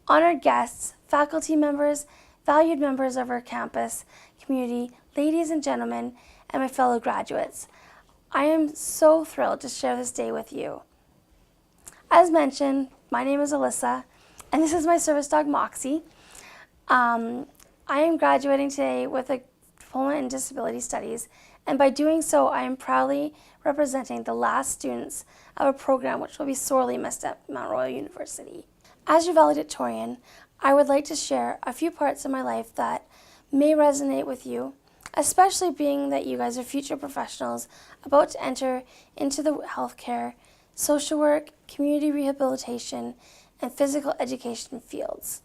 honored guests, faculty members, valued members of our campus community, ladies and gentlemen, and my fellow graduates. I am so thrilled to share this day with you. As mentioned, my name is Alyssa, and this is my service dog, Moxie. I am graduating today with a diploma in disability studies, and by doing so, I am proudly representing the last students of a program which will be sorely missed at Mount Royal University. As your valedictorian, I would like to share a few parts of my life that may resonate with you, especially being that you guys are future professionals about to enter into the healthcare, social work, community rehabilitation, and physical education fields.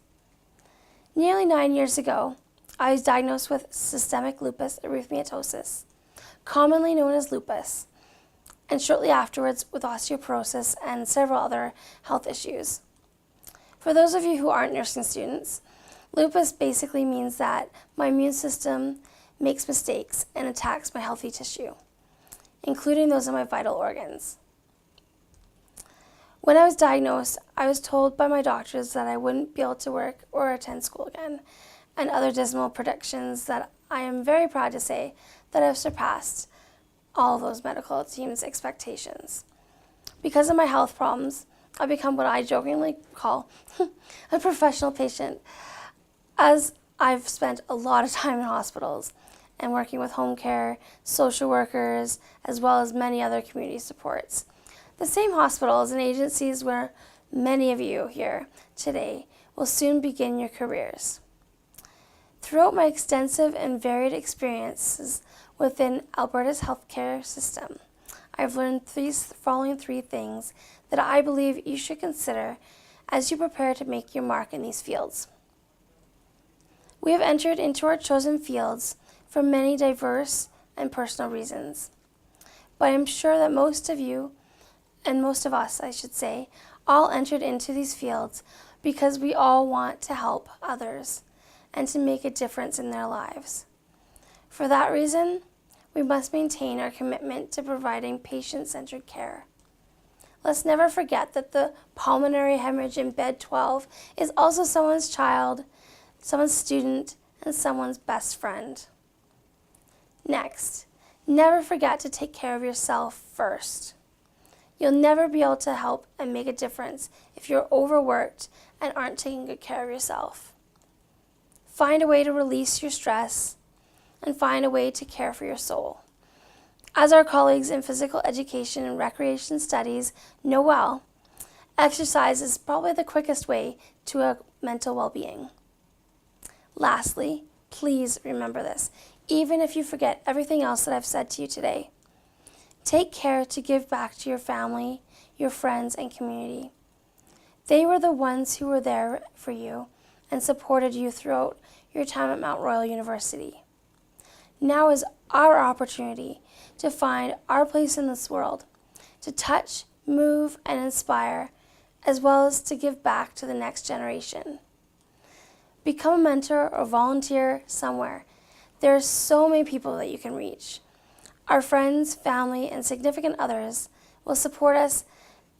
Nearly 9 years ago, I was diagnosed with systemic lupus erythematosus, commonly known as lupus, and shortly afterwards with osteoporosis and several other health issues. For those of you who aren't nursing students, lupus basically means that my immune system makes mistakes and attacks my healthy tissue, including those of my vital organs. When I was diagnosed, I was told by my doctors that I wouldn't be able to work or attend school again, and other dismal predictions that I am very proud to say that I've surpassed all of those medical team's expectations. Because of my health problems, I've become what I jokingly call a professional patient, as I've spent a lot of time in hospitals and working with home care, social workers, as well as many other community supports. The same hospitals and agencies where many of you here today will soon begin your careers. Throughout my extensive and varied experiences within Alberta's healthcare system, I've learned following three things that I believe you should consider as you prepare to make your mark in these fields. We have entered into our chosen fields for many diverse and personal reasons, but I'm sure that most of you, and most of us, I should say, all entered into these fields because we all want to help others and to make a difference in their lives. For that reason, we must maintain our commitment to providing patient-centered care. Let's never forget that the pulmonary hemorrhage in bed 12 is also someone's child, someone's student, and someone's best friend. Next, never forget to take care of yourself first. You'll never be able to help and make a difference if you're overworked and aren't taking good care of yourself. Find a way to release your stress and find a way to care for your soul. As our colleagues in physical education and recreation studies know well, exercise is probably the quickest way to a mental well-being. Lastly, please remember this, even if you forget everything else that I've said to you today. Take care to give back to your family, your friends, and community. They were the ones who were there for you and supported you throughout your time at Mount Royal University. Now is our opportunity to find our place in this world, to touch, move, and inspire, as well as to give back to the next generation. Become a mentor or volunteer somewhere. There are so many people that you can reach. Our friends, family, and significant others will support us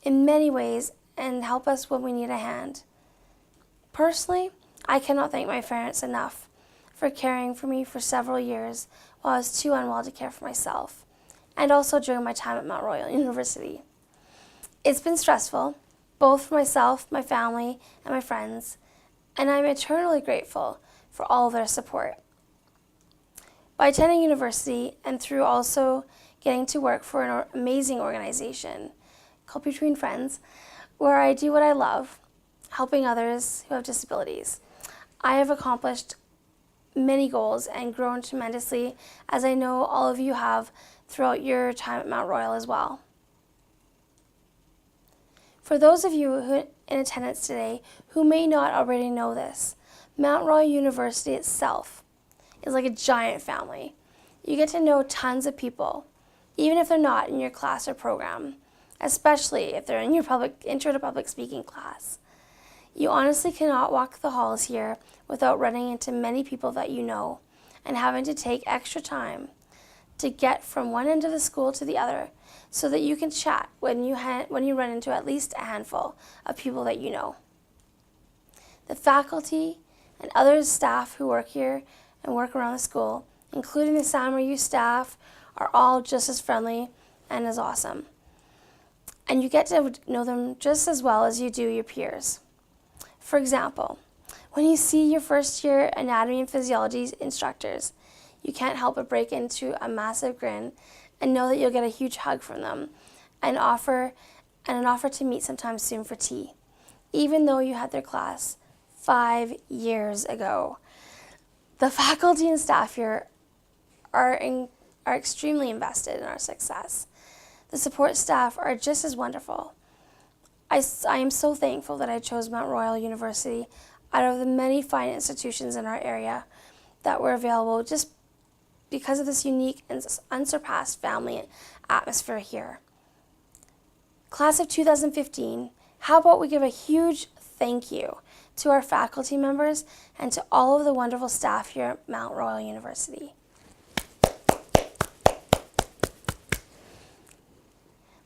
in many ways and help us when we need a hand. Personally, I cannot thank my parents enough for caring for me for several years while I was too unwell to care for myself, and also during my time at Mount Royal University. It's been stressful, both for myself, my family, and my friends, and I'm eternally grateful for all of their support. By attending university and through also getting to work for an amazing organization called Between Friends, where I do what I love, helping others who have disabilities, I have accomplished many goals and grown tremendously, as I know all of you have throughout your time at Mount Royal as well. For those of you in attendance today who may not already know this, Mount Royal University itself is like a giant family. You get to know tons of people, even if they're not in your class or program, especially if they're in your intro to public speaking class. You honestly cannot walk the halls here without running into many people that you know and having to take extra time to get from one end of the school to the other so that you can chat when you run into at least a handful of people that you know. The faculty and other staff who work here and work around the school, including the MRU staff, are all just as friendly and as awesome. And you get to know them just as well as you do your peers. For example, when you see your first year anatomy and physiology instructors, you can't help but break into a massive grin and know that you'll get a huge hug from them and an offer to meet sometime soon for tea, even though you had their class 5 years ago. The faculty and staff here are extremely invested in our success. The support staff are just as wonderful. I am so thankful that I chose Mount Royal University out of the many fine institutions in our area that were available just because of this unique and unsurpassed family atmosphere here. Class of 2015, how about we give a huge thank you to our faculty members and to all of the wonderful staff here at Mount Royal University.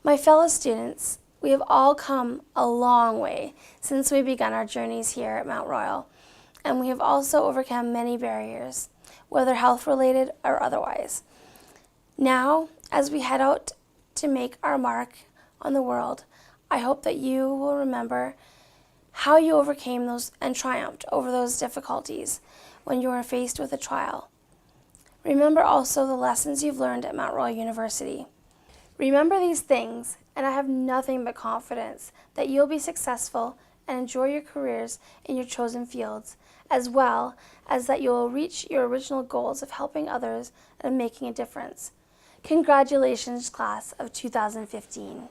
My fellow students, we have all come a long way since we began our journeys here at Mount Royal, and we have also overcome many barriers, whether health-related or otherwise. Now, as we head out to make our mark on the world, I hope that you will remember how you overcame those and triumphed over those difficulties when you were faced with a trial. Remember also the lessons you've learned at Mount Royal University. Remember these things, and I have nothing but confidence that you'll be successful and enjoy your careers in your chosen fields, as well as that you will reach your original goals of helping others and making a difference. Congratulations, class of 2015.